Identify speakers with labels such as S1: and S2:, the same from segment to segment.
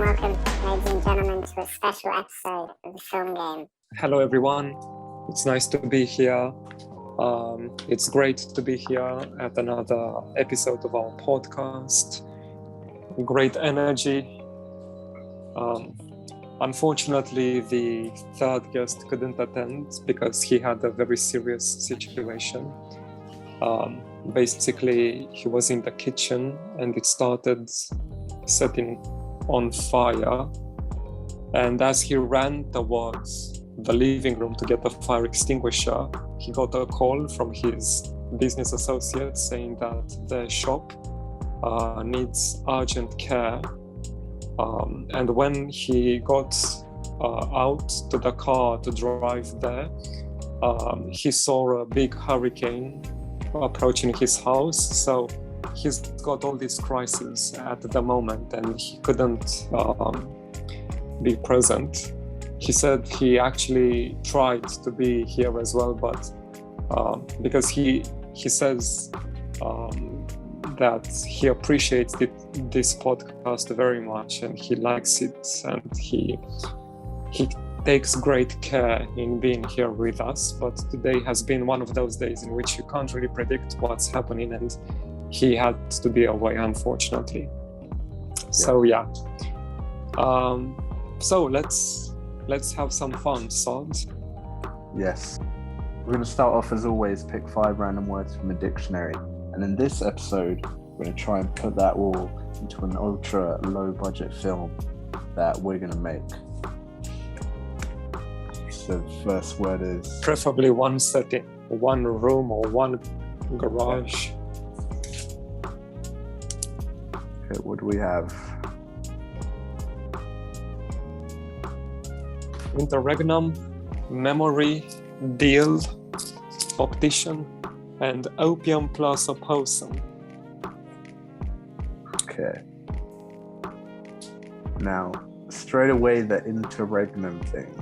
S1: welcome, ladies and gentlemen, to a special episode of the Film Game.
S2: Hello, everyone. It's nice to be here. It's great to be here at another episode of our podcast. Great energy. Unfortunately, the third guest couldn't attend because he had a very serious situation. Basically, he was in the kitchen and it started setting on fire. And as he ran towards the living room to get the fire extinguisher, he got a call from his business associate saying that the shop needs urgent care. And when he got out to the car to drive there, he saw a big hurricane approaching his house. So he's got all these crises at the moment and he couldn't be present. He said he actually tried to be here as well, but because he says that he appreciates this podcast very much and he likes it, and he takes great care in being here with us. But today has been one of those days in which you can't really predict what's happening, and he had to be away, unfortunately. So so let's have some fun, Saad.
S3: Yes. We're going to start off, as always, pick 5 random words from a dictionary. And in this episode, we're going to try and put that all into an ultra low budget film that we're going to make. So the first word is...
S2: preferably one setting, one room or one garage.
S3: Okay, what do we have?
S2: Interregnum, memory, deal, Optician, and opium plus Opossum.
S3: Okay. Now, straight away, the interregnum thing.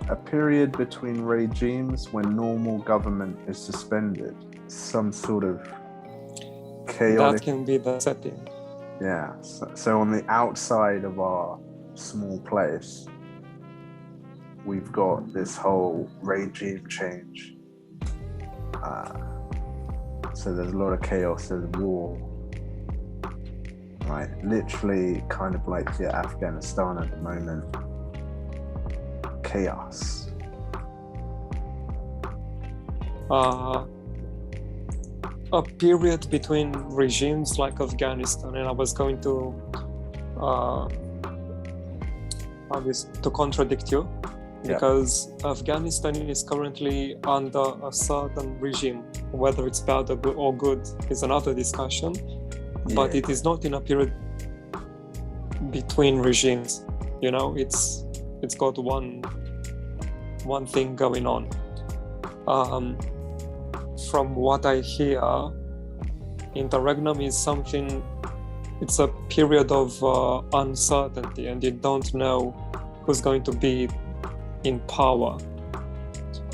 S3: A period between regimes when normal government is suspended. Some sort of chaotic...
S2: That can be the setting.
S3: Yeah, so on the outside of our small place, we've got this whole regime change. So there's a lot of chaos, there's war. Right, literally kind of like Afghanistan at the moment. Chaos.
S2: A period between regimes like Afghanistan, and I was going to contradict you, because Afghanistan is currently under a certain regime. Whether it's bad or good is another discussion, but it is not in a period between regimes. You know, it's got one thing going on. From what I hear, interregnum is something, it's a period of uncertainty, and you don't know who's going to be in power.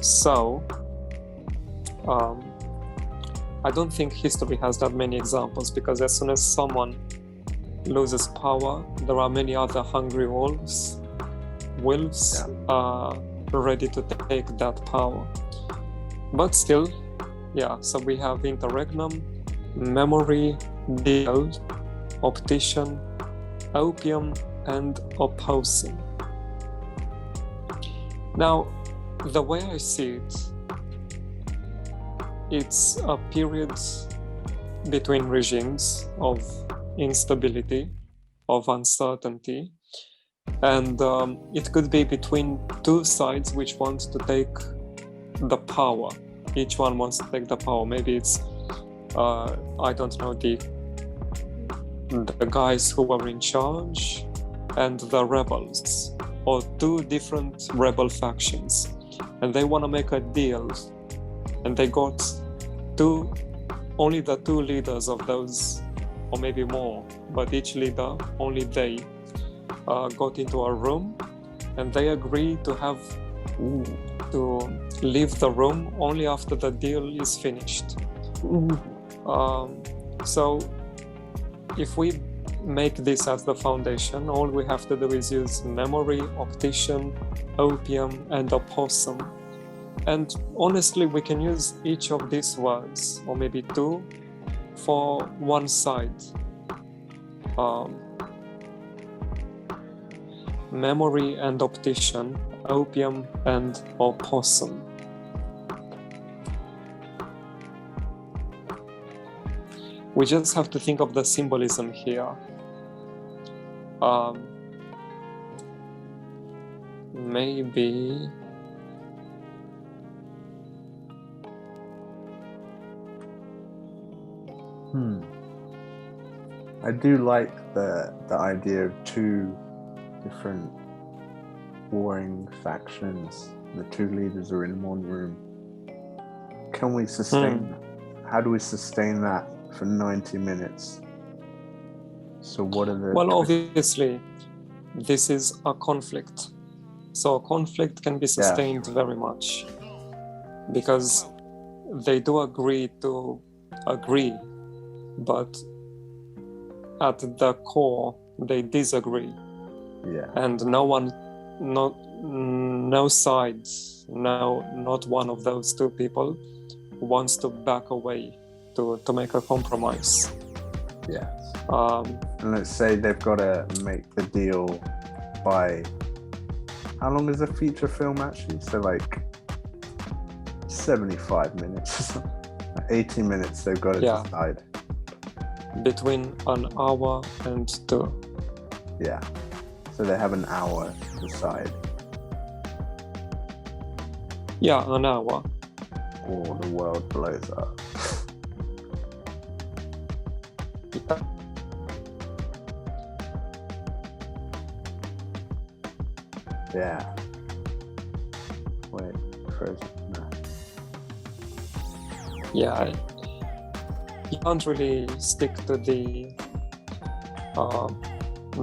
S2: So, I don't think history has that many examples, because as soon as someone loses power, there are many other hungry wolves ready to take that power. But still, so we have interregnum, memory, deal, optician, opium, and opossum. Now, the way I see it, it's a period between regimes of instability, of uncertainty, and it could be between two sides which want to take the power. Each one wants to take the power. Maybe it's, I don't know, the guys who were in charge and the rebels, or two different rebel factions, and they want to make a deal, and they got only the two leaders of those, or maybe more, but each leader, only they got into a room, and they agreed to leave the room only after the deal is finished. So if we make this as the foundation, all we have to do is use memory, optician, opium, and opossum. And honestly, we can use each of these words, or maybe two, for one side. Memory and optician, opium and opossum. We just have to think of the symbolism here. Maybe
S3: I do like the idea of two different warring factions. The two leaders are in one room. Can we sustain that? How do we sustain that for 90 minutes? So what are the...
S2: Well, obviously, this is a conflict. So a conflict can be sustained very much because they do agree to agree, but at the core, they disagree.
S3: Yeah.
S2: And no sides, not one of those two people wants to back away to make a compromise.
S3: Yes. And let's say they've got to make the deal by... How long is a feature film actually? So like 75 minutes. 80 minutes they've got to decide.
S2: Between an hour and 2.
S3: Yeah. So they have an hour to decide.
S2: Yeah, an hour.
S3: Or the world blows up. Yeah. Wait, frozen. No.
S2: Yeah. You can't really stick to the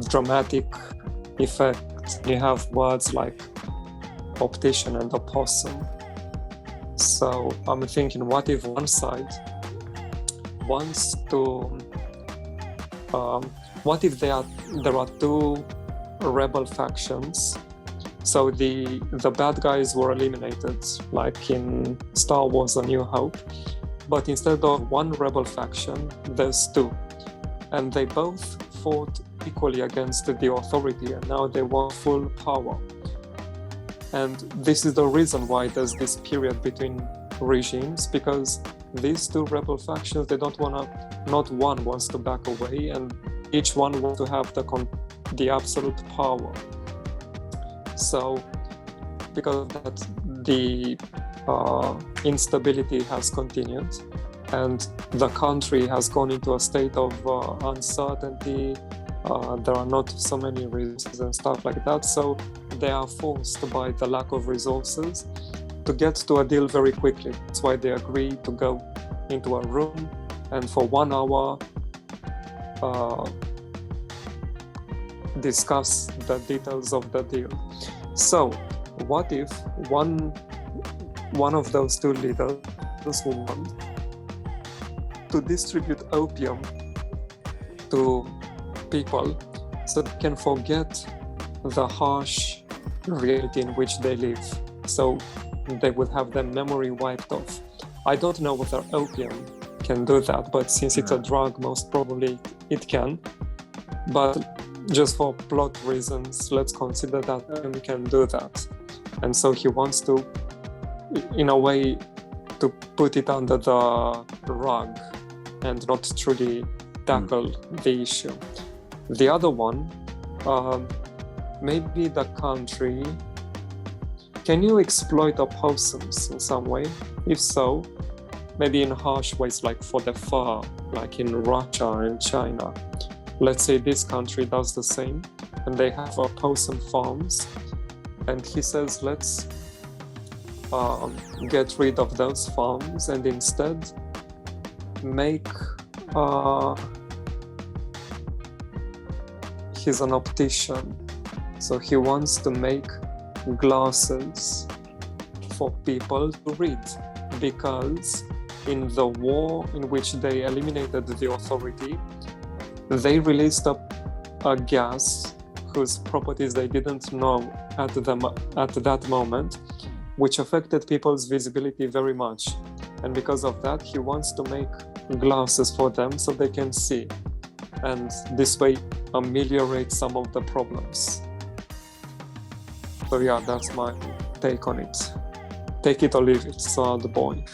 S2: dramatic effect. You have words like optician and opossum. So I'm thinking, what if one side wants to... what if there are two rebel factions? So the bad guys were eliminated, like in Star Wars: A New Hope. But instead of one rebel faction, there's two. And they both fought equally against the authority, and now they want full power. And this is the reason why there's this period between regimes, because these two rebel factions, not one wants to back away, and each one wants to have the absolute power. So because of that, the instability has continued, and the country has gone into a state of uncertainty. There are not so many resources and stuff like that, so they are forced by the lack of resources to get to a deal very quickly. That's why they agree to go into a room and for 1 hour discuss the details of the deal. So what if one of those two leaders will want to distribute opium to people so they can forget the harsh reality in which they live, so they would have their memory wiped off. I don't know whether opium can do that, but since it's a drug, most probably it can. But just for plot reasons, let's consider that opium can do that. And so he wants to, in a way, to put it under the rug and not truly tackle the issue. The other one, maybe the country... Can you exploit opossums in some way? If so, maybe in harsh ways, like for the fur, like in Russia and China. Let's say this country does the same, and they have opossum farms, and he says, let's get rid of those farms and instead make... he's an optician, so he wants to make glasses for people to read, because in the war in which they eliminated the authority, they released a gas whose properties they didn't know at that moment, which affected people's visibility very much. And because of that, he wants to make glasses for them so they can see, and this way ameliorate some of the problems. So yeah, that's my take on it. Take it or leave it, so the boy.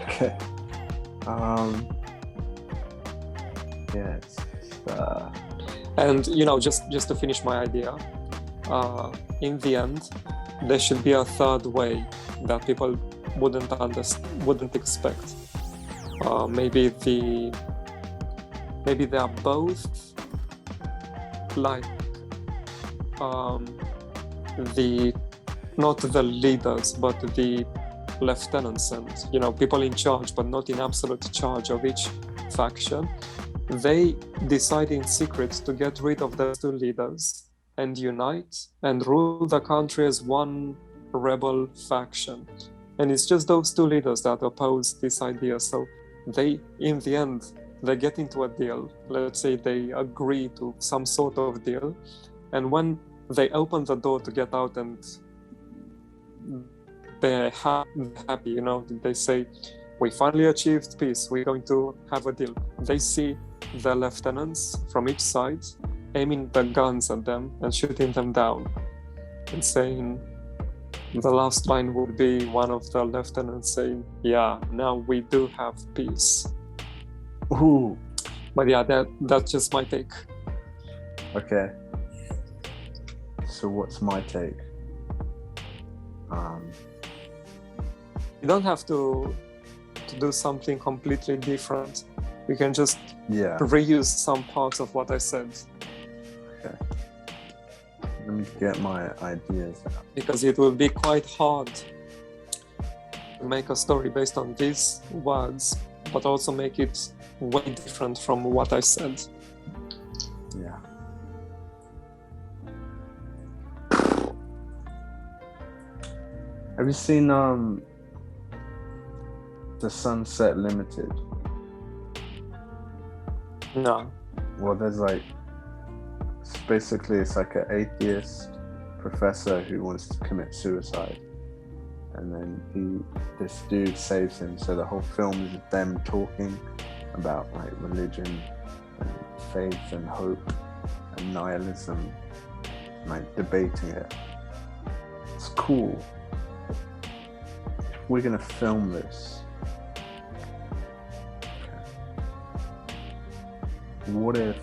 S3: Okay. Yes.
S2: And just to finish my idea, in the end, there should be a third way that people wouldn't expect. Maybe they are both like not the leaders, but the lieutenants and people in charge, but not in absolute charge of each faction. They decide in secret to get rid of those two leaders and unite and rule the country as one rebel faction. And it's just those two leaders that oppose this idea. So they, in the end, they get into a deal. Let's say they agree to some sort of deal. And when they open the door to get out and they're happy, they say, we finally achieved peace, we're going to have a deal. They see the lieutenants from each side aiming the guns at them and shooting them down and saying, the last line would be one of the lieutenants saying, yeah, now we do have peace.
S3: Ooh.
S2: But yeah, that's just my take.
S3: Okay. So what's my take?
S2: You don't have to do something completely different. You can just reuse some parts of what I said.
S3: Okay. Let me get my ideas out.
S2: Because it will be quite hard to make a story based on these words, but also make it way different from what I said.
S3: Yeah. Have you seen The Sunset Limited?
S2: No.
S3: Well, there's it's like an atheist professor who wants to commit suicide, and then this dude saves him. So the whole film is them talking about religion and faith and hope and nihilism, debating it. It's cool. We're gonna film this. What if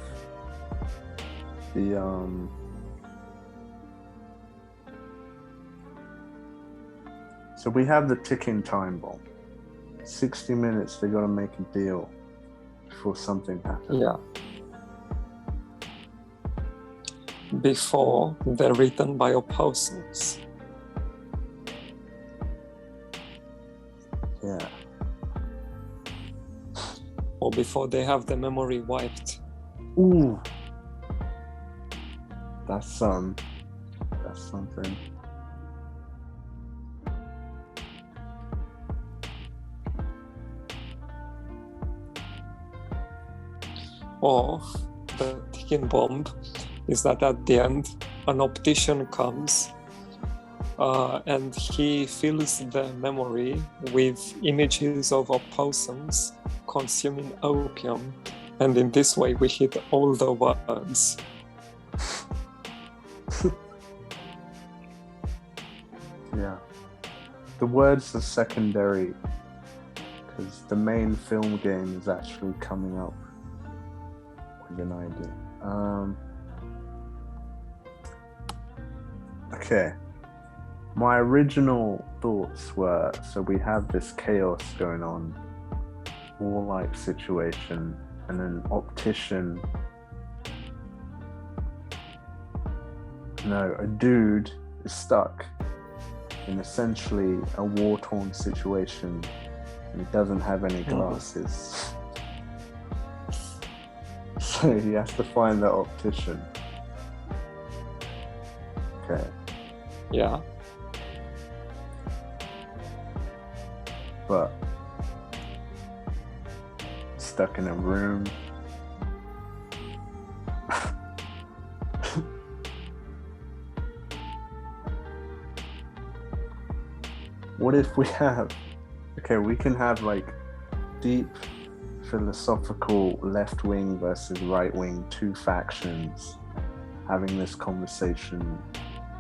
S3: so we have the ticking time bomb. 60 minutes, they gotta make a deal before something happens.
S2: Yeah. Before they're written by opossums.
S3: Yeah.
S2: Or before they have the memory wiped.
S3: Ooh. That's something.
S2: Or the ticking bomb is that at the end, an optician comes and he fills the memory with images of opossums consuming opium, and in this way we hit all the words.
S3: Yeah. The words are secondary because the main film game is actually coming up with an idea. Okay. My original thoughts were, so we have this chaos going on, warlike situation, and an optician. No, a dude is stuck in essentially a war-torn situation and he doesn't have any glasses. So he has to find the optician. Okay.
S2: Yeah.
S3: But stuck in a room, What if we have? Okay, we can have like deep philosophical left wing versus right wing, two factions having this conversation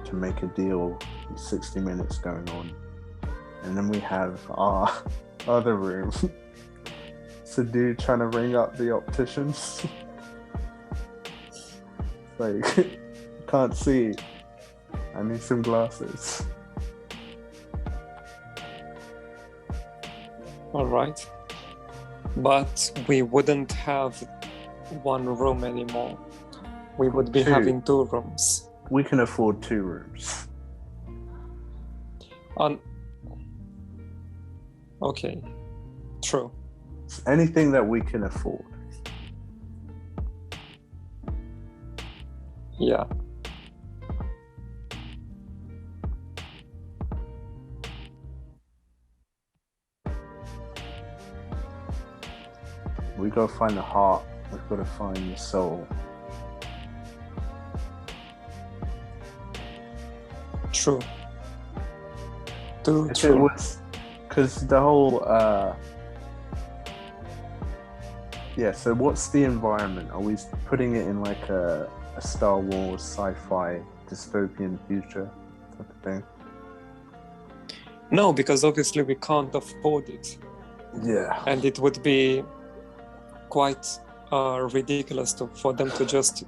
S3: to make a deal. 60 minutes going on, and then we have our other room. It's a dude trying to ring up the opticians. Like, can't see. I need some glasses.
S2: All right. But we wouldn't have one room anymore. We would be having two rooms.
S3: We can afford two rooms.
S2: Okay. True.
S3: It's anything that we can afford.
S2: Yeah.
S3: We gotta find the heart. We've got to find the soul.
S2: True. True.
S3: It was because the whole yeah, so what's the environment? Are we putting it in like a Star Wars sci-fi dystopian future type of thing?
S2: No, because obviously we can't afford it.
S3: Yeah.
S2: And it would be quite ridiculous for them to just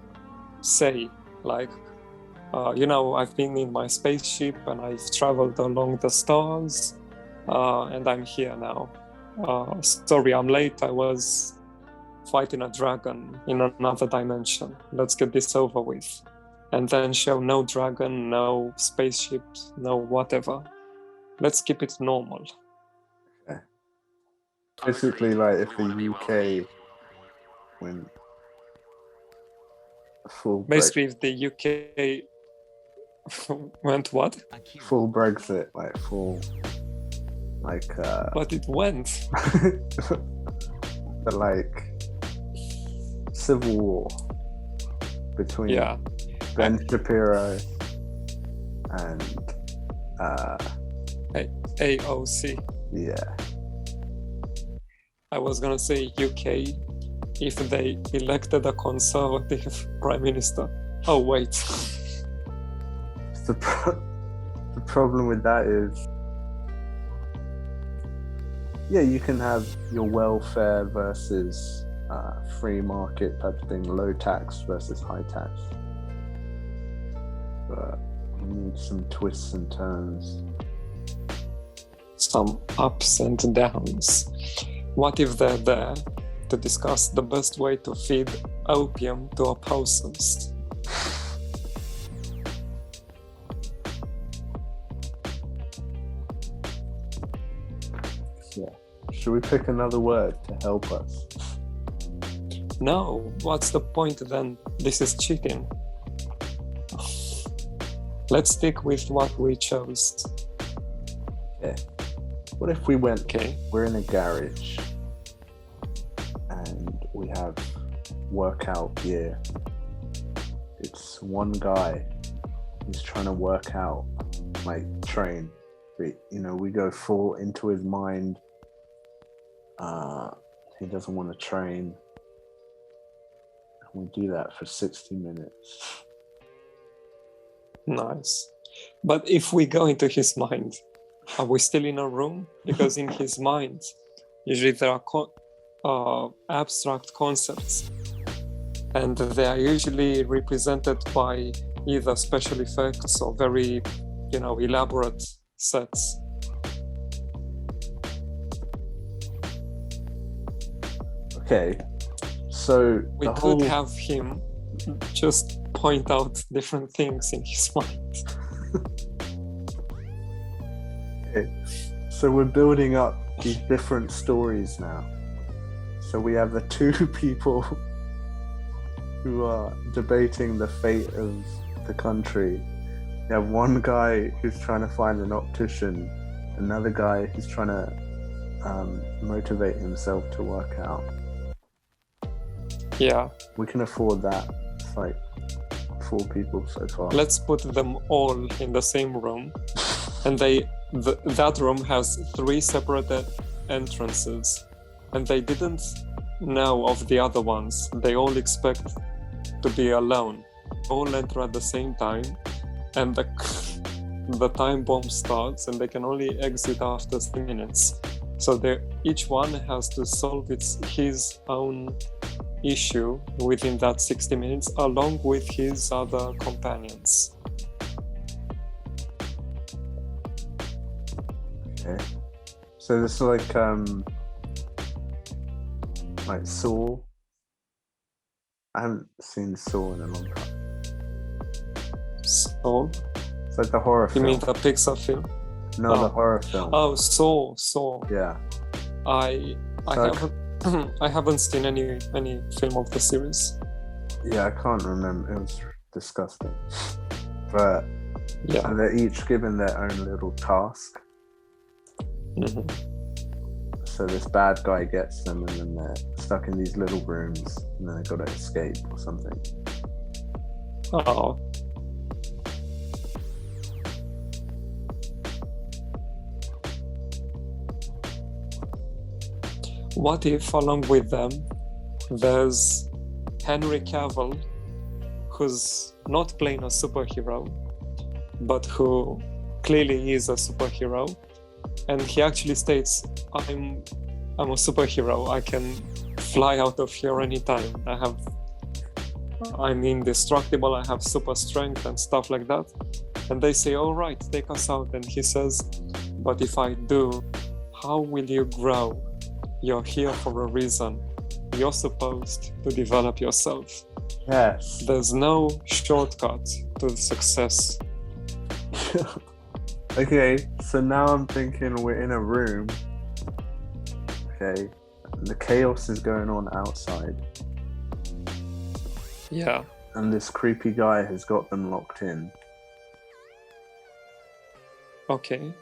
S2: say, like, I've been in my spaceship and I've traveled along the stars and I'm here now. Sorry, I'm late. I was fighting a dragon in another dimension. Let's get this over with. And then show no dragon, no spaceships, no whatever. Let's keep it normal.
S3: Okay. Basically, like if the UK went full
S2: Basically, if the UK went what?
S3: Full Brexit, like full, like
S2: But it went.
S3: the like civil war between Ben Shapiro and
S2: AOC.
S3: Yeah.
S2: I was gonna say UK if they elected a conservative prime minister. Oh wait.
S3: The problem with that is, yeah, you can have your welfare versus free market type of thing, low tax versus high tax. But you need some twists and turns.
S2: Some ups and downs. What if they're there to discuss the best way to feed opium to opossums?
S3: Yeah. Should we pick another word to help us?
S2: No, what's the point then? This is cheating. Let's stick with what we chose.
S3: Okay. What if we went,
S2: okay,
S3: we're in a garage and we have workout gear. It's one guy who's trying to work out, like train. We go full into his mind. He doesn't want to train. We do that for 60 minutes.
S2: Nice. But if we go into his mind, are we still in a room? Because in his mind, usually there are abstract concepts, and they are usually represented by either special effects or very, elaborate sets.
S3: Okay, so
S2: we could have him just point out different things in his mind.
S3: Okay, so we're building up these different stories now. So we have the two people who are debating the fate of the country. You have one guy who's trying to find an optician, another guy who's trying to motivate himself to work out.
S2: Yeah.
S3: We can afford that. It's like 4 people so far.
S2: Let's put them all in the same room and they that room has 3 separate entrances, and they didn't know of the other ones. They all expect to be alone. All enter at the same time, and the time bomb starts, and they can only exit after 3 minutes. So each one has to solve his own issue within that 60 minutes, along with his other companions.
S3: Okay. So this is like Saw. I haven't seen Saw in a long time.
S2: So,
S3: It's like the horror
S2: you
S3: film.
S2: mean the Pixar film?
S3: No, the horror film.
S2: Oh, Saw.
S3: Yeah.
S2: I haven't seen any film of the series.
S3: Yeah, I can't remember. It was disgusting. But
S2: Yeah.
S3: so they're each given their own little task.
S2: Mm-hmm.
S3: So this bad guy gets them, and then they're stuck in these little rooms, and then they've got to escape or something.
S2: Oh. What if, along with them, there's Henry Cavill, who's not playing a superhero, but who clearly is a superhero, and he actually states, I'm a superhero. I can fly out of here anytime. I'm indestructible. I have super strength and stuff like that. And they say, all right, take us out. And he says, but if I do, how will you grow? You're here for a reason. You're supposed to develop yourself.
S3: Yes.
S2: There's no shortcut to success.
S3: Okay, so now I'm thinking we're in a room. Okay, the chaos is going on outside,
S2: Yeah.
S3: and this creepy guy has got them locked in.
S2: Okay.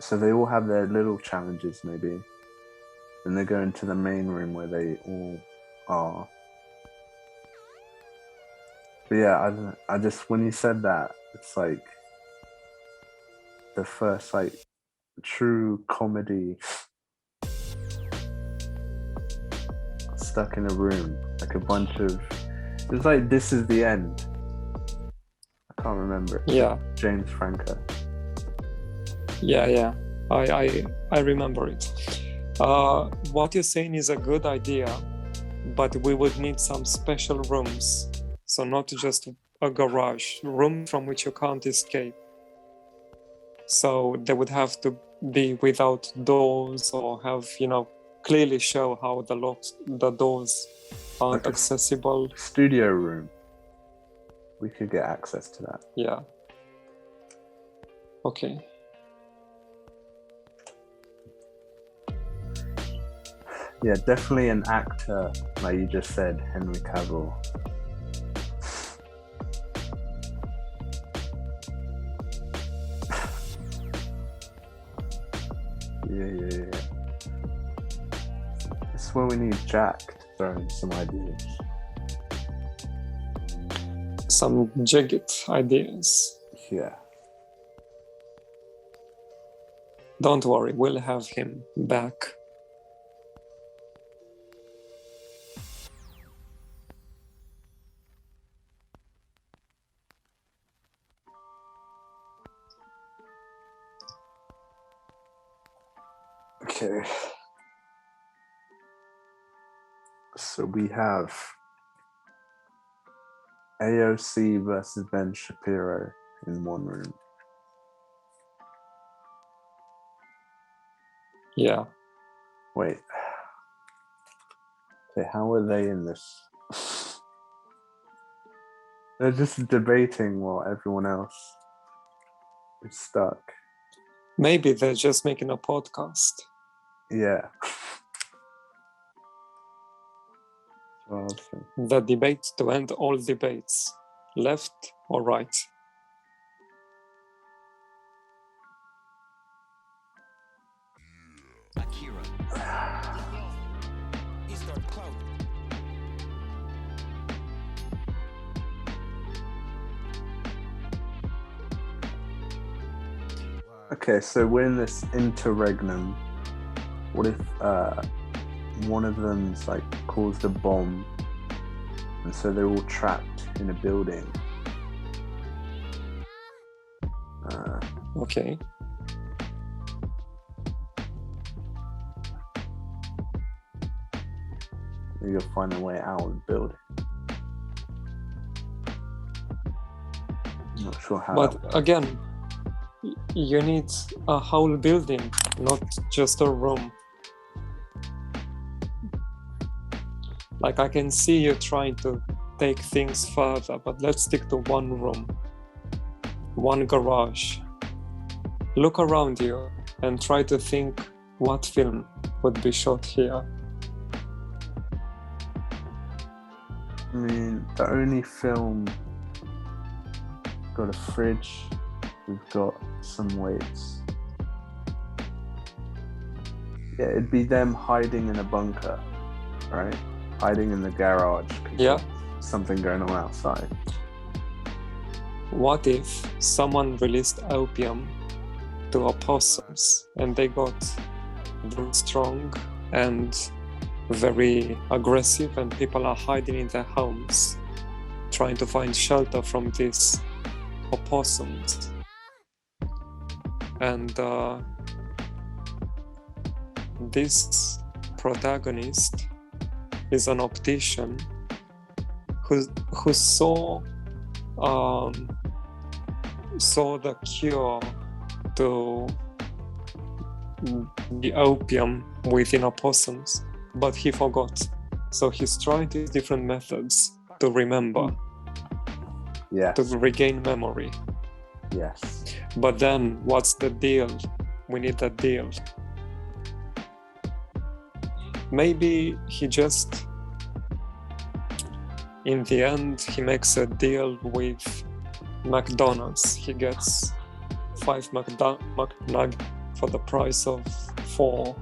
S3: So they all have their little challenges, maybe. Then they go into the main room where they all are. But yeah, I just, when you said that, it's like the first, like, true comedy stuck in a room. Like a bunch of, it's like This Is the End. I can't remember it.
S2: Yeah.
S3: James Franco.
S2: Yeah. I remember it. What you're saying is a good idea, but we would need some special rooms. So not just a garage, room from which you can't escape. So they would have to be without doors, or have, clearly show how the doors aren't
S3: Like a
S2: accessible.
S3: Studio room. We could get access to that.
S2: Yeah. Okay.
S3: Yeah, definitely an actor, like you just said, Henry Cavill. Yeah. This is where we need Jack to throw in some ideas.
S2: Some Jegget ideas.
S3: Yeah.
S2: Don't worry, we'll have him back.
S3: Okay. So we have AOC versus Ben Shapiro in one room.
S2: Yeah.
S3: Wait. Okay, how are they in this? They're just debating while everyone else is stuck.
S2: Maybe they're just making a podcast.
S3: Yeah. Well, okay.
S2: The debate to end all debates, left or right.
S4: Akira. He started clout.
S3: Okay, so we're in this interregnum. What if one of them's like caused a bomb, and so they're all trapped in a building?
S2: Okay.
S3: Maybe you'll find a way out of the building. I'm not sure how.
S2: But again, you need a whole building, not just a room. Like, I can see you trying to take things further, but let's stick to one room, one garage. Look around you and try to think what film would be shot here.
S3: I mean, the only film, got a fridge, we've got some weights. Yeah, it'd be them hiding in a bunker, right? Hiding in the garage. 'Cause
S2: Yeah.
S3: there's something going on outside.
S2: What if someone released opium to opossums and they got very strong and very aggressive, and people are hiding in their homes trying to find shelter from these opossums? And this protagonist is an optician who saw the cure to the opium within opossums, but he forgot. So he's trying these different methods to remember,
S3: Yes.
S2: to regain memory.
S3: Yes.
S2: But then what's the deal? We need a deal. Maybe he just, in the end, he makes a deal with McDonald's. He gets 5 McNuggets for the price of 4.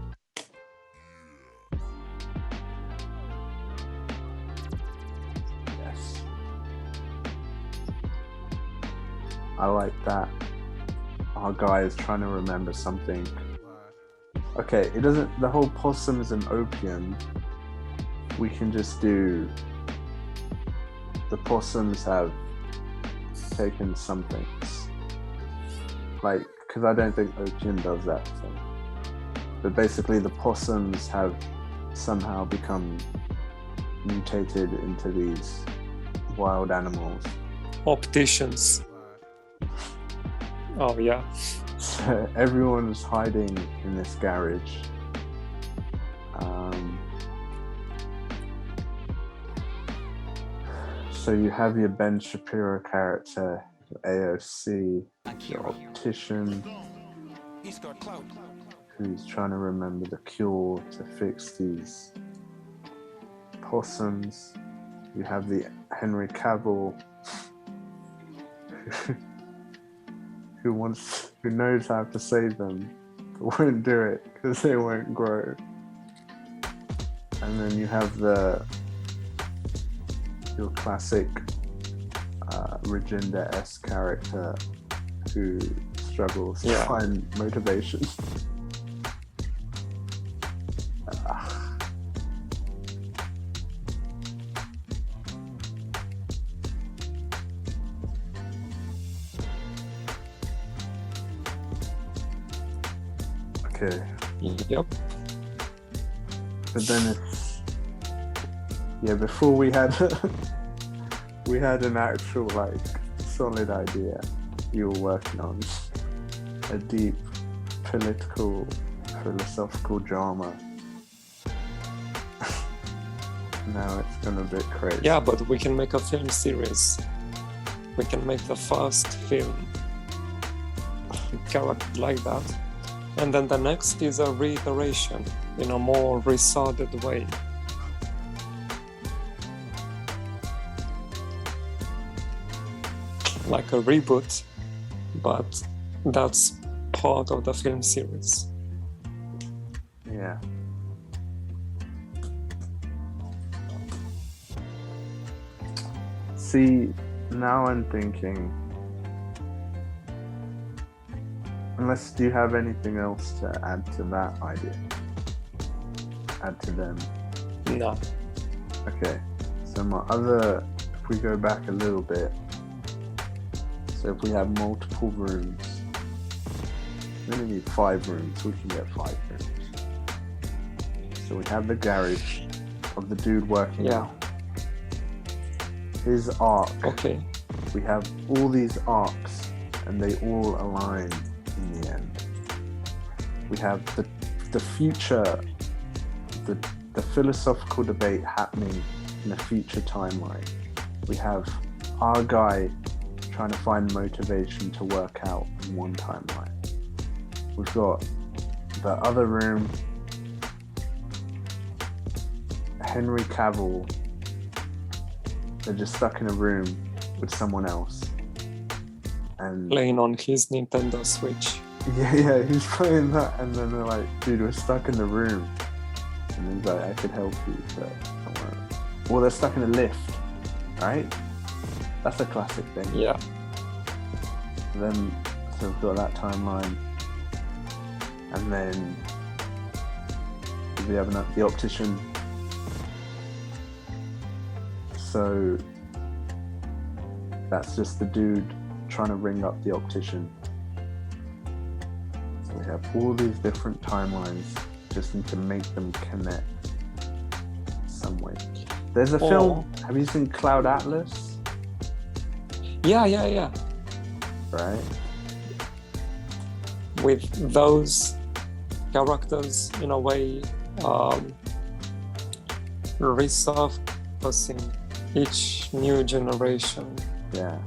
S3: Yes. I like that. Our guy is trying to remember something. Okay, it doesn't, the whole possums and opium, we can just do, the possums have taken some things. Like, because I don't think opium does that thing. But basically the possums have somehow become mutated into these wild animals.
S2: Opticians. Oh yeah.
S3: So everyone was hiding in this garage. So you have your Ben Shapiro character, your AOC, your Optician, who's trying to remember the cure to fix these possums. You have the Henry Cavill, who knows how to save them, but won't do it because they won't grow. And then you have your classic Regenda-esque character who struggles to find motivation. Okay.
S2: Yep.
S3: But then it's, yeah, before we had we had an actual like solid idea you were working on, a deep political philosophical drama. Now it's gone a bit crazy.
S2: Yeah, but we can make a film series. We can make the first film character like that, and then the next is a reiteration in a more restarted way. Like a reboot, but that's part of the film series.
S3: Yeah. See, now I'm thinking Unless, do you have anything else to add to that idea? Add to them?
S2: No.
S3: Okay. So if we go back a little bit, so if we have multiple rooms, we only need 5 rooms, we can get 5 rooms. So we have the garage of the dude working out. His arc.
S2: Okay.
S3: We have all these arcs and they all align in the end. We have the future, the philosophical debate happening in a future timeline. We have our guy trying to find motivation to work out in one timeline. We've got the other room, Henry Cavill. They're just stuck in a room with someone else. And
S2: Playing on his Nintendo Switch.
S3: yeah, he's playing that, and then they're like, dude, we're stuck in the room. And he's like, I could help you, but I won't. Well, they're stuck in a lift, right? That's a classic thing.
S2: Yeah.
S3: Then, so we've got that timeline. And then we have the Optician. So that's just the dude trying to ring up the Optician. So we have all these different timelines, just need to make them connect some way. There's a film, have you seen Cloud Atlas?
S2: Yeah.
S3: Right?
S2: With those characters, in a way, resurfacing each new generation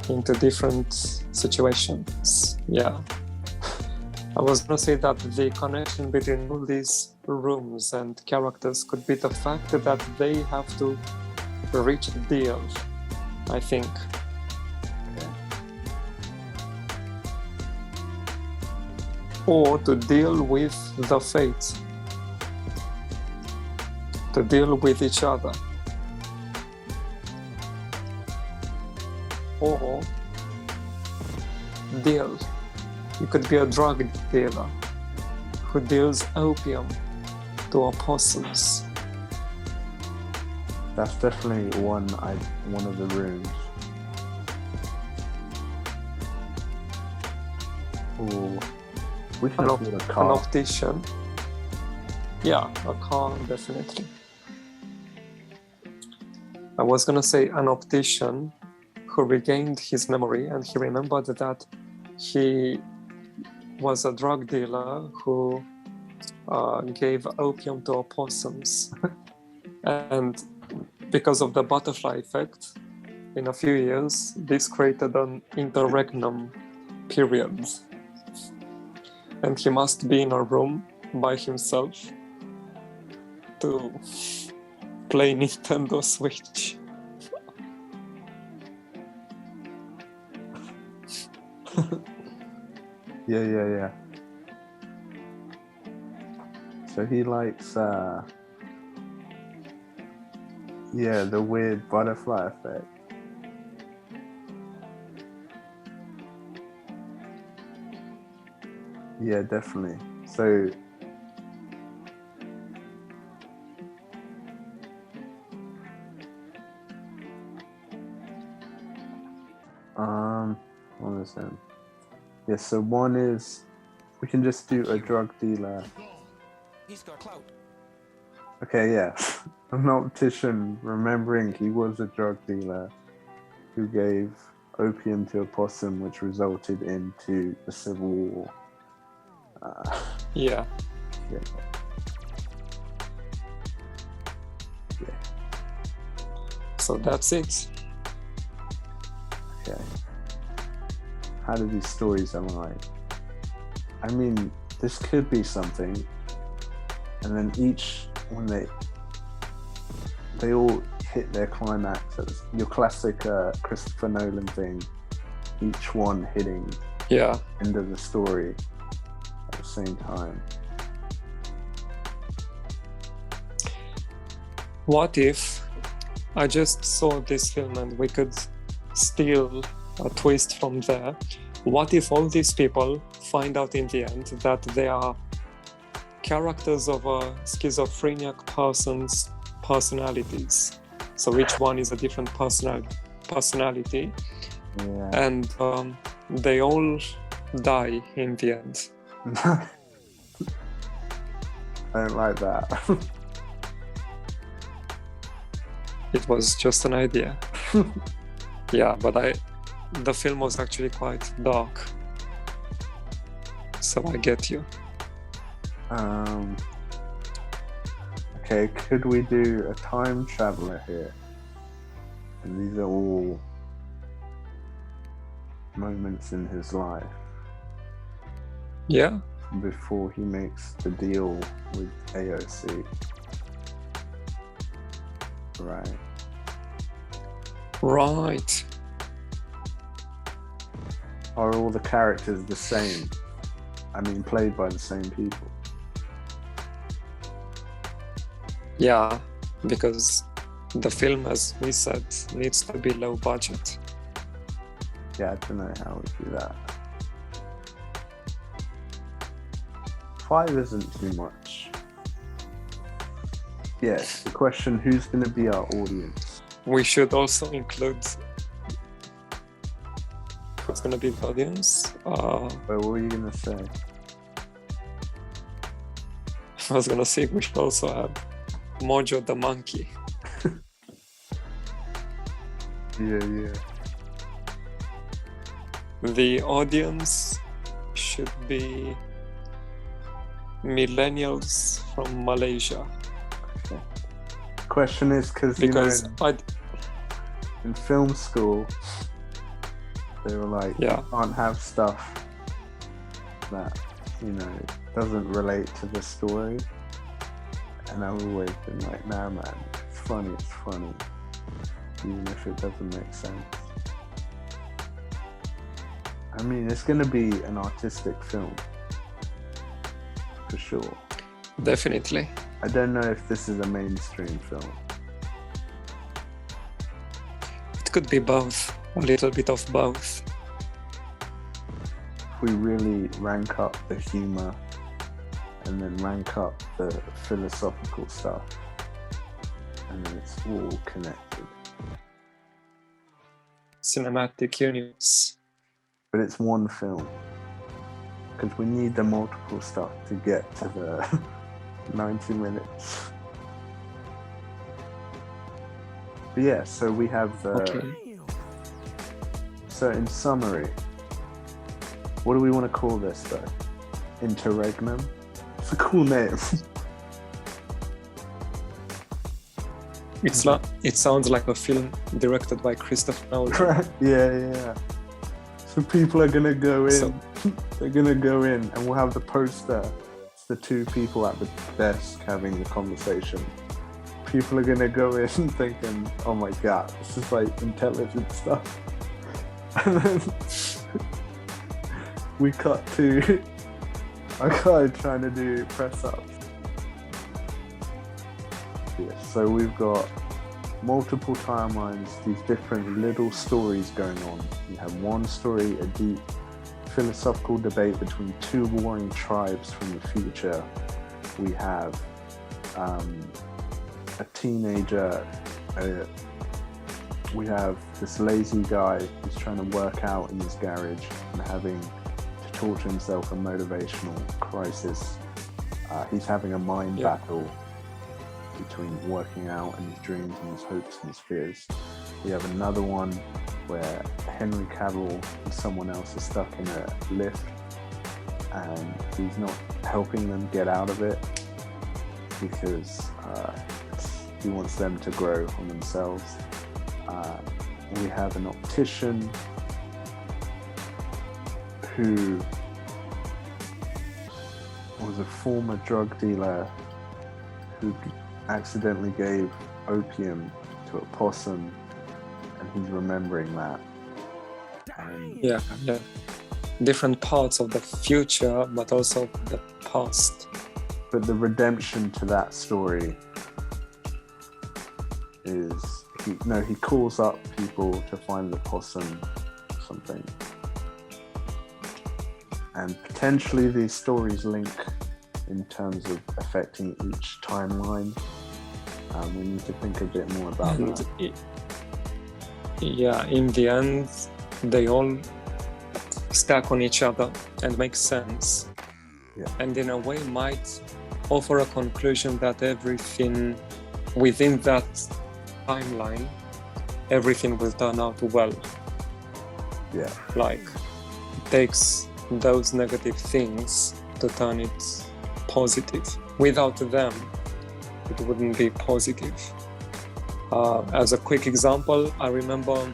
S2: into different situations. Yeah. I was going to say that the connection between all these rooms and characters could be the fact that they have to reach a deal, I think. Or to deal with the fate, to deal with each other. Or deal. You could be a drug dealer who deals opium to opossums.
S3: That's definitely one of the rooms. Ooh. We can afford a car.
S2: An optician. Yeah, a car, definitely. I was gonna say an optician who regained his memory and he remembered that he was a drug dealer who gave opium to opossums. And because of the butterfly effect, in a few years, this created an interregnum period. And he must be in a room by himself to play Nintendo Switch.
S3: Yeah. So he likes, the weird butterfly effect. Yeah, definitely. So, listen. Yeah, so one is, we can just do a drug dealer.
S4: He's got clout.
S3: Okay, yeah. An optician remembering he was a drug dealer who gave opium to a possum, which resulted into the Civil War.
S2: Yeah. So that's it.
S3: Okay. How do these stories align? I mean, this could be something, and then when they all hit their climax, it's your classic Christopher Nolan thing, each one hitting end of the story at the same time.
S2: What if I just saw this film and we could steal a twist from there? What if all these people find out in the end that they are characters of a schizophrenic person's personalities. So each one is a different personality,
S3: Yeah.
S2: and they all die in the end.
S3: I don't like that.
S2: It was just an idea. Yeah, but the film was actually quite dark. So I get you.
S3: Okay, could we do a time traveler here? And these are all moments in his life
S2: Yeah,
S3: before he makes the deal with AOC. Right.
S2: right.
S3: Are all the characters the same? I mean, played by the same people.
S2: Yeah, because the film, as we said, needs to be low budget.
S3: Yeah, I don't know how we do that. 5 isn't too much. Yes, the question, who's going to be our audience?
S2: We should also include who's going to be the audience.
S3: But what were you going to say?
S2: I was going to say we should also have Mojo the monkey.
S3: Yeah.
S2: The audience should be millennials from Malaysia.
S3: Question is because
S2: Because
S3: in film school they were like,
S2: Yeah.
S3: you can't have stuff that doesn't relate to the story, and I've always been like, nah man, it's funny even if it doesn't make sense. I mean, it's gonna be an artistic film for sure.
S2: definitely.
S3: I don't know if this is a mainstream film.
S2: It could be both, a little bit of both.
S3: If we really rank up the humor and then rank up the philosophical stuff, and then it's all connected.
S2: Cinematic universe.
S3: But it's one film, because we need the multiple stuff to get to the 90 minutes. But yeah, so we have the...
S2: Okay.
S3: So in summary, what do we want to call this though? Interregnum? It's a cool name.
S2: It sounds like a film directed by Christopher Nolan.
S3: Right? Yeah. So people are gonna go in. They're gonna go in, and we'll have the poster. It's the two people at the desk having the conversation. People are gonna go in thinking, "Oh my god, this is like intelligent stuff," and then we cut to a guy trying to do press ups. Yes, so we've got multiple timelines, these different little stories going on. You have one story, a deep philosophical debate between two warring tribes from the future. We have a teenager, we have this lazy guy who's trying to work out in his garage and having to torture himself, a motivational crisis. He's having a mind battle between working out and his dreams and his hopes and his fears. We have another one where Henry Cavill and someone else are stuck in a lift and he's not helping them get out of it because he wants them to grow on themselves. We have an optician who was a former drug dealer who accidentally gave opium to a possum, and he's remembering that.
S2: Yeah. Different parts of the future, but also the past.
S3: But the redemption to that story is he calls up people to find the possum or something. And potentially these stories link in terms of affecting each timeline. We need to think a bit more about
S2: And
S3: that.
S2: yeah, in the end, they all stack on each other and make sense.
S3: Yeah.
S2: And in a way might offer a conclusion that everything within that timeline, everything will turn out well.
S3: Yeah.
S2: Like, takes those negative things to turn it positive. Without them, it wouldn't be positive. As a quick example, I remember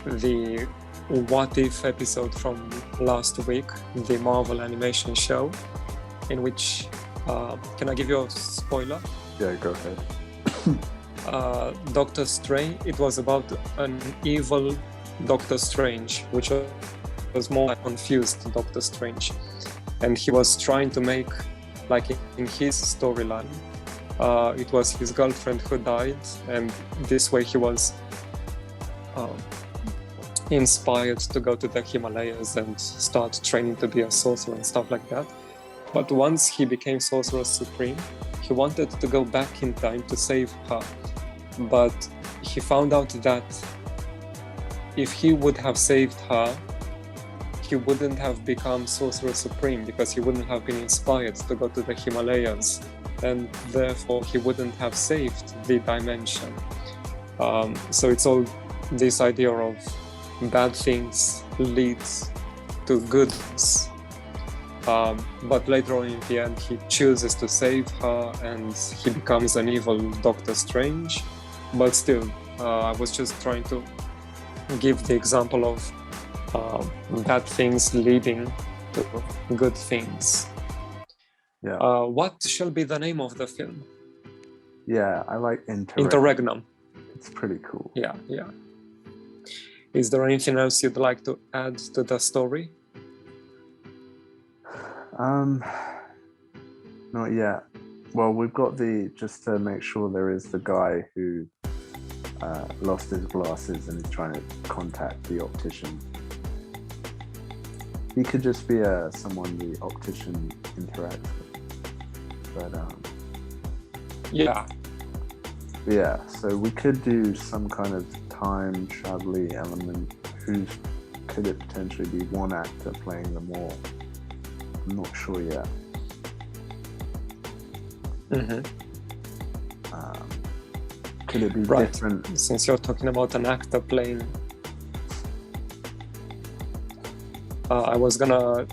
S2: the What If episode from last week, the Marvel animation show, in which, can I give you a spoiler?
S3: Yeah, go ahead.
S2: Doctor Strange, it was about an evil Doctor Strange, which was more like confused Doctor Strange. And he was trying to make, like in his storyline, it was his girlfriend who died, and this way he was inspired to go to the Himalayas and start training to be a sorcerer and stuff like that. But once he became Sorcerer Supreme, he wanted to go back in time to save her. But he found out that if he would have saved her, he wouldn't have become Sorcerer Supreme, because he wouldn't have been inspired to go to the Himalayas, and therefore he wouldn't have saved the dimension. So it's all this idea of bad things leads to goodness. But later on in the end, he chooses to save her and he becomes an evil Doctor Strange. But still, I was just trying to give the example of bad things leading to good things.
S3: Yeah.
S2: What shall be the name of the film?
S3: Yeah, I like
S2: Interregnum.
S3: It's pretty cool.
S2: Yeah. Is there anything else you'd like to add to the story?
S3: Not yet. Well, we've got just to make sure, there is the guy who lost his glasses and is trying to contact the optician. He could just be someone the optician interacts with. But yeah, so we could do some kind of time travel-y element. Could it potentially be one actor playing them all? I'm not sure yet. Could it be different?
S2: Since you're talking about an actor playing, I was gonna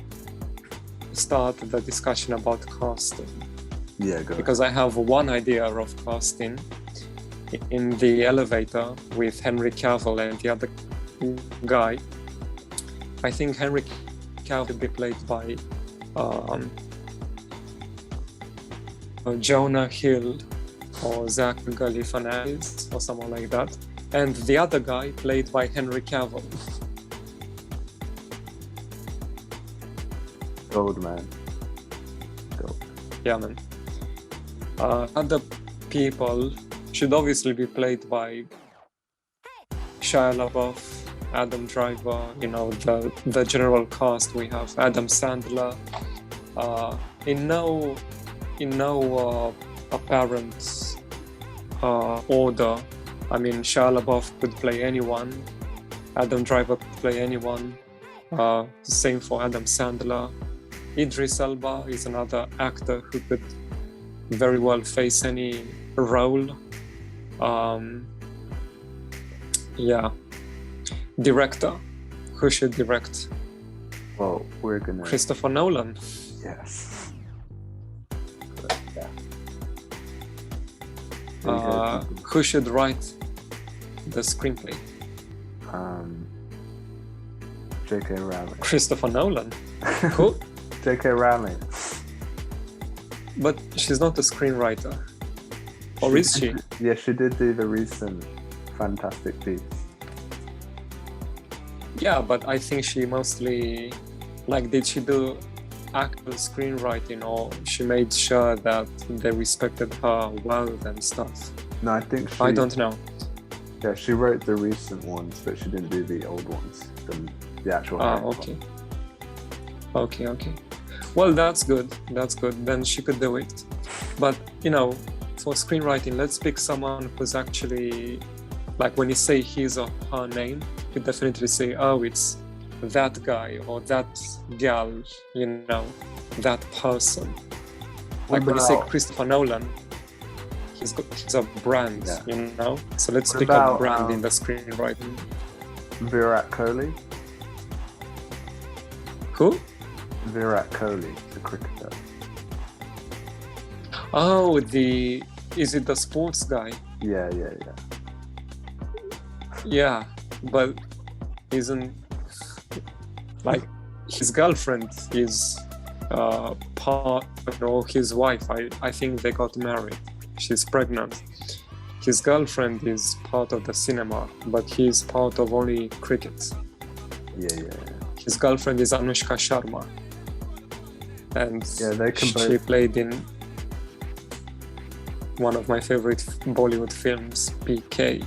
S2: start the discussion about casting.
S3: Yeah, go
S2: because I have one idea of casting in the elevator with Henry Cavill and the other guy. I think Henry Cavill could be played by Jonah Hill or Zach Galifianakis or someone like that, and the other guy played by Henry Cavill.
S3: Gold, man. Gold.
S2: Yeah, man. Other people should obviously be played by Shia LaBeouf, Adam Driver, the general cast we have, Adam Sandler. In no apparent order. I mean, Shia LaBeouf could play anyone, Adam Driver could play anyone, same for Adam Sandler. Idris Elba is another actor who could very well face any role. Director, who should direct?
S3: Well, we're gonna...
S2: Christopher Nolan.
S3: Yes.
S2: Who should write the screenplay?
S3: J.K. Rowling.
S2: Christopher Nolan. Who?
S3: J.K. Rowling.
S2: But she's not a screenwriter. Or is she?
S3: Yeah, she did do the recent Fantastic Beasts.
S2: Yeah, but I think she mostly... did she do actual screenwriting, or she made sure that they respected her well and stuff?
S3: No, I think
S2: I don't know.
S3: Yeah, she wrote the recent ones, but she didn't do the old ones. The actual.
S2: Okay. Okay. Well, that's good. That's good. Then she could do it. But, for screenwriting, let's pick someone who's actually, like when you say his or her name, you definitely say, oh, it's that guy or that gal, that person. Like when you say Christopher Nolan, he's a brand, So let's pick a brand in the screenwriting.
S3: Virat Kohli?
S2: Who?
S3: Virat Kohli, the cricketer.
S2: Oh, is it the sports guy?
S3: Yeah.
S2: Yeah, but isn't, like, his girlfriend is his wife, I think they got married. She's pregnant. His girlfriend is part of the cinema, but he's part of only cricket.
S3: Yeah.
S2: His girlfriend is Anushka Sharma. And she played in one of my favorite Bollywood films, PK.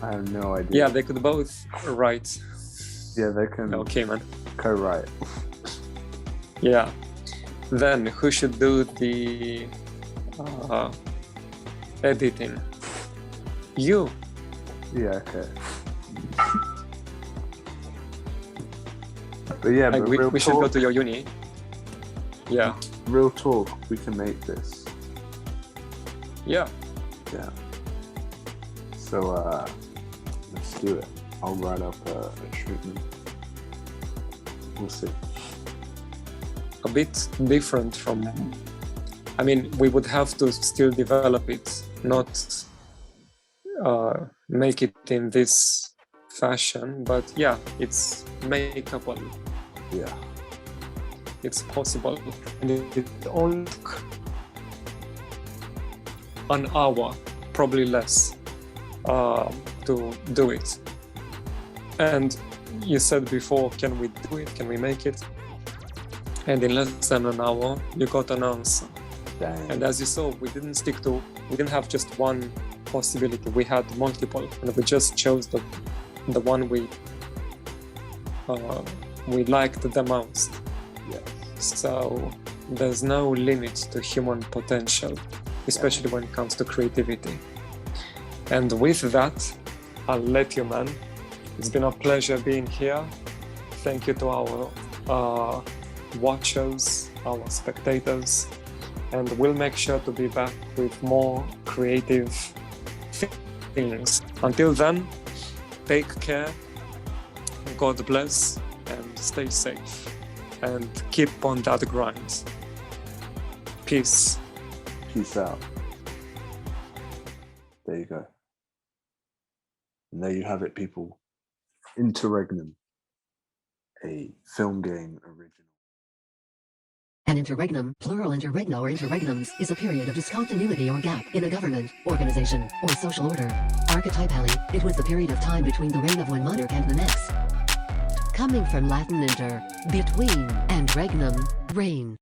S3: I have no idea.
S2: Yeah, they could both write.
S3: Yeah, they can.
S2: Okay, man.
S3: Co-write.
S2: Yeah. Then who should do the editing? You.
S3: Yeah, okay. But yeah,
S2: like we should go to your uni. Yeah.
S3: Real talk, we can make this.
S2: Yeah.
S3: So let's do it. I'll write up a treatment. We'll see.
S2: A bit different from, we would have to still develop it, not make it in this fashion, but yeah, it's makeable.
S3: Yeah.
S2: It's possible. And it only took an hour, probably less, to do it. And you said before, can we do it? Can we make it? And in less than an hour, you got an answer.
S3: Dang.
S2: And as you saw, we didn't have just one possibility. We had multiple, and we just chose the one we liked the most.
S3: Yeah.
S2: So there's no limit to human potential, especially when it comes to creativity. And with that, I'll let you, man. It's been a pleasure being here. Thank you to our watchers, our spectators, and we'll make sure to be back with more creative things. Until then, take care, God bless, and stay safe, and keep on that grind. Peace.
S3: Peace out. There you go. And there you have it, people. Interregnum, a film game original.
S5: An interregnum, plural interregno or interregnums, is a period of discontinuity or gap in a government, organization, or social order. Archetypally, it was the period of time between the reign of one monarch and the next. Coming from Latin inter, between, and regnum, reign.